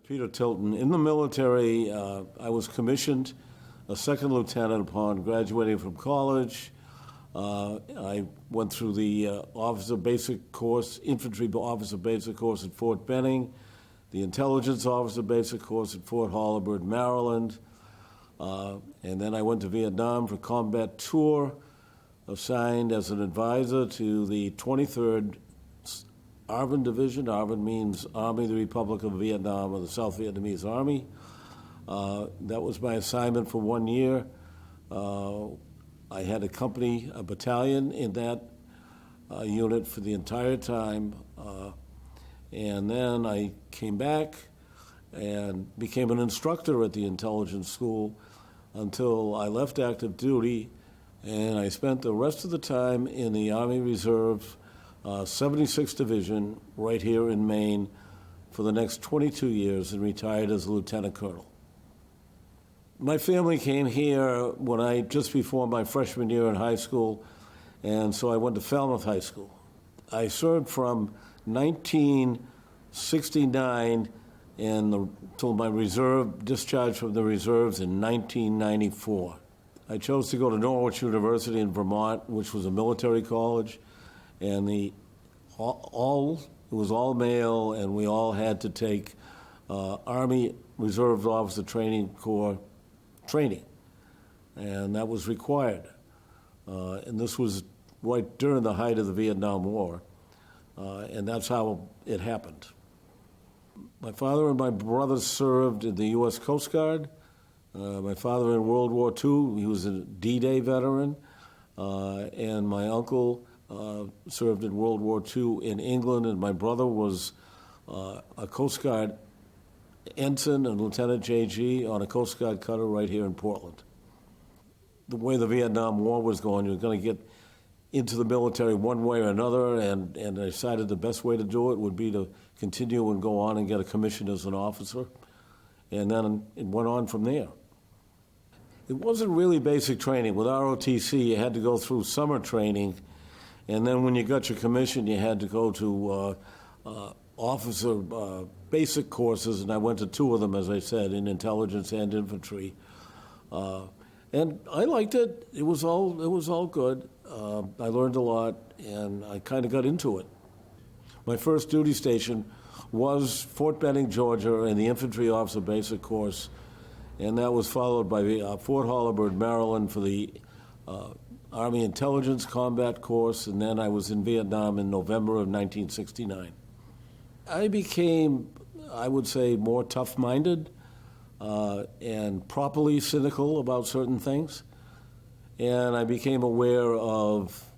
Peter Tilton. In the military, I was commissioned a second lieutenant upon graduating from college. I went through the Officer Basic Course, Infantry Officer Basic Course at Fort Benning, the Intelligence Officer Basic Course at Fort Holabird, Maryland, and then I went to Vietnam for combat tour, assigned as an advisor to the 23rd ARVN Division. ARVN means Army of the Republic of Vietnam, or the South Vietnamese Army. That was my assignment for 1 year. I had a battalion in that unit for the entire time. And then I came back and became an instructor at the intelligence school until I left active duty, and I spent the rest of the time in the Army Reserve 76th Division right here in Maine for the next 22 years and retired as a lieutenant colonel. My family came here just before my freshman year in high school, and so I went to Falmouth High School. I served from 1969 until my discharge from the reserves in 1994. I chose to go to Norwich University in Vermont, which was a military college, and it was all male, and we all had to take Army Reserve Officer Training Corps training, and that was required. And this was right during the height of the Vietnam War, and that's how it happened. My father and my brother served in the U.S. Coast Guard. My father in World War II, he was a D-Day veteran, and my uncle served in World War II in England, and my brother was a Coast Guard ensign and Lieutenant JG on a Coast Guard cutter right here in Portland. The way the Vietnam War was going, you were going to get into the military one way or another, and I decided the best way to do it would be to continue and go on and get a commission as an officer, and then it went on from there. It wasn't really basic training. With ROTC, you had to go through summer training, and then when you got your commission, you had to go to officer basic courses, and I went to 2 of them, as I said, in intelligence and infantry. And I liked it. It was all good. I learned a lot, and I kind of got into it. My first duty station was Fort Benning, Georgia, in the infantry officer basic course, and that was followed by Fort Holabird, Maryland, for the Army Intelligence Combat Course, and then I was in Vietnam in November of 1969. I became, I would say, more tough-minded and properly cynical about certain things, and I became aware of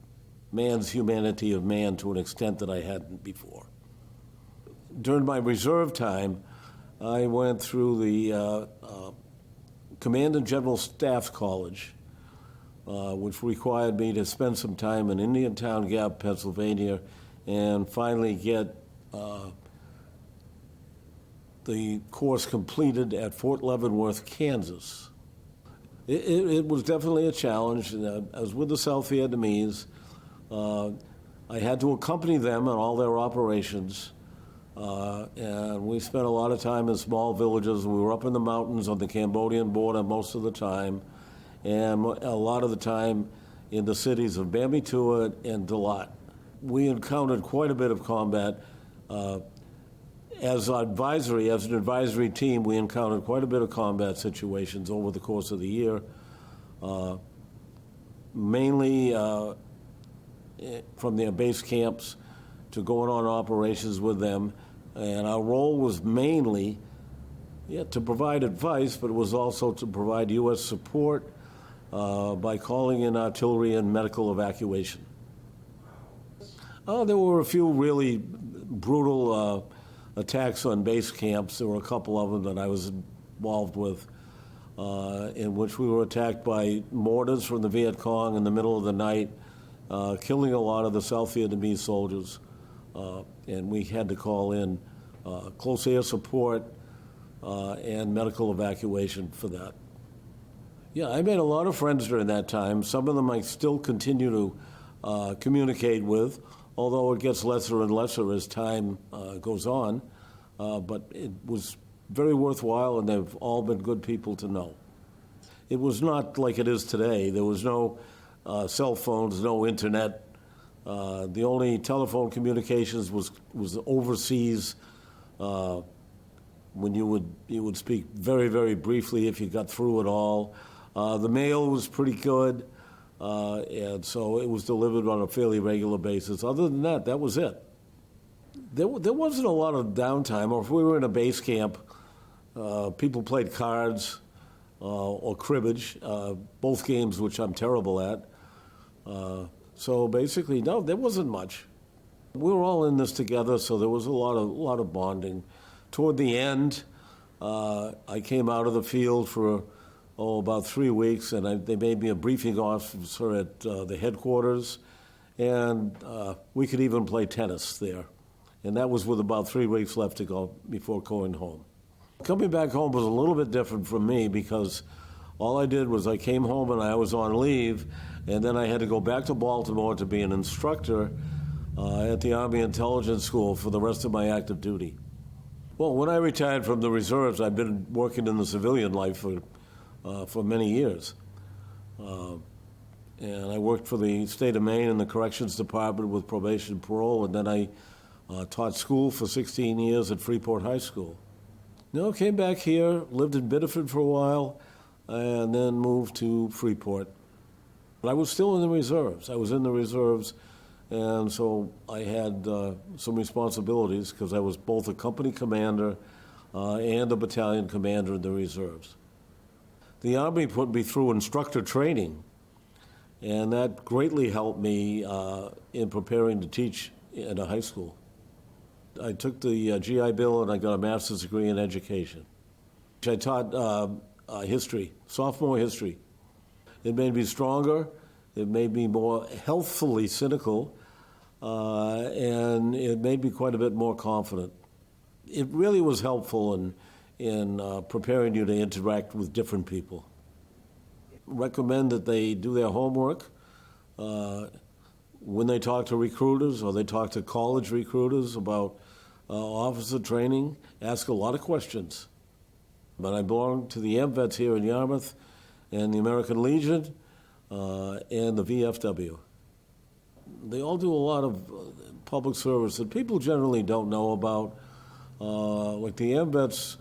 man's humanity of man to an extent that I hadn't before. During my reserve time, I went through the Command and General Staff College, which required me to spend some time in Indiantown Gap, Pennsylvania, and finally get the course completed at Fort Leavenworth, Kansas. It was definitely a challenge. I was with the South Vietnamese. I had to accompany them in all their operations, and we spent a lot of time in small villages. We were up in the mountains on the Cambodian border most of the time, and a lot of the time in the cities of Bambi Tuot and Dalat. We encountered quite a bit of combat. As an advisory team, we encountered quite a bit of combat situations over the course of the year, mainly from their base camps to going on operations with them. And our role was mainly to provide advice, but it was also to provide U.S. support by calling in artillery and medical evacuation. There were a few really brutal attacks on base camps. There were a couple of them that I was involved with, in which we were attacked by mortars from the Viet Cong in the middle of the night, killing a lot of the South Vietnamese soldiers, and we had to call in close air support and medical evacuation for that. Yeah, I made a lot of friends during that time. Some of them I still continue to communicate with, although it gets lesser and lesser as time goes on. But it was very worthwhile, and they've all been good people to know. It was not like it is today. There was no cell phones, no internet. The only telephone communications was overseas, when you would speak very, very briefly if you got through at all. The mail was pretty good, and so it was delivered on a fairly regular basis. Other than that, that was it. There wasn't a lot of downtime, or if we were in a base camp, people played cards or cribbage, both games which I'm terrible at. So basically, no, there wasn't much. We were all in this together, so there was a lot of bonding. Toward the end, I came out of the field for about 3 weeks, and they made me a briefing officer at the headquarters, and we could even play tennis there. And that was with about 3 weeks left to go before going home. Coming back home was a little bit different from me because all I did was I came home and I was on leave, and then I had to go back to Baltimore to be an instructor at the Army Intelligence School for the rest of my active duty. Well, when I retired from the reserves, I'd been working in the civilian life for many years. And I worked for the state of Maine in the corrections department with probation and parole, and then I taught school for 16 years at Freeport High School. Came back here, lived in Biddeford for a while, and then moved to Freeport. But I was still in the reserves. I was in the reserves, and so I had some responsibilities because I was both a company commander and a battalion commander in the reserves. The Army put me through instructor training, and that greatly helped me in preparing to teach at a high school. I took the GI Bill and I got a master's degree in education. I taught history, sophomore history. It made me stronger, it made me more healthfully cynical, and it made me quite a bit more confident. It really was helpful in preparing you to interact with different people. Recommend that they do their homework. When they talk to recruiters or they talk to college recruiters about officer training, ask a lot of questions. But I belong to the AMVETS here in Yarmouth and the American Legion and the VFW. They all do a lot of public service that people generally don't know about. Like the AMVETS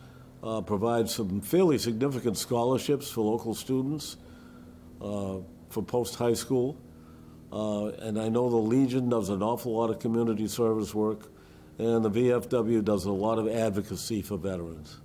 provide some fairly significant scholarships for local students for post-high school. And I know the Legion does an awful lot of community service work, and the VFW does a lot of advocacy for veterans.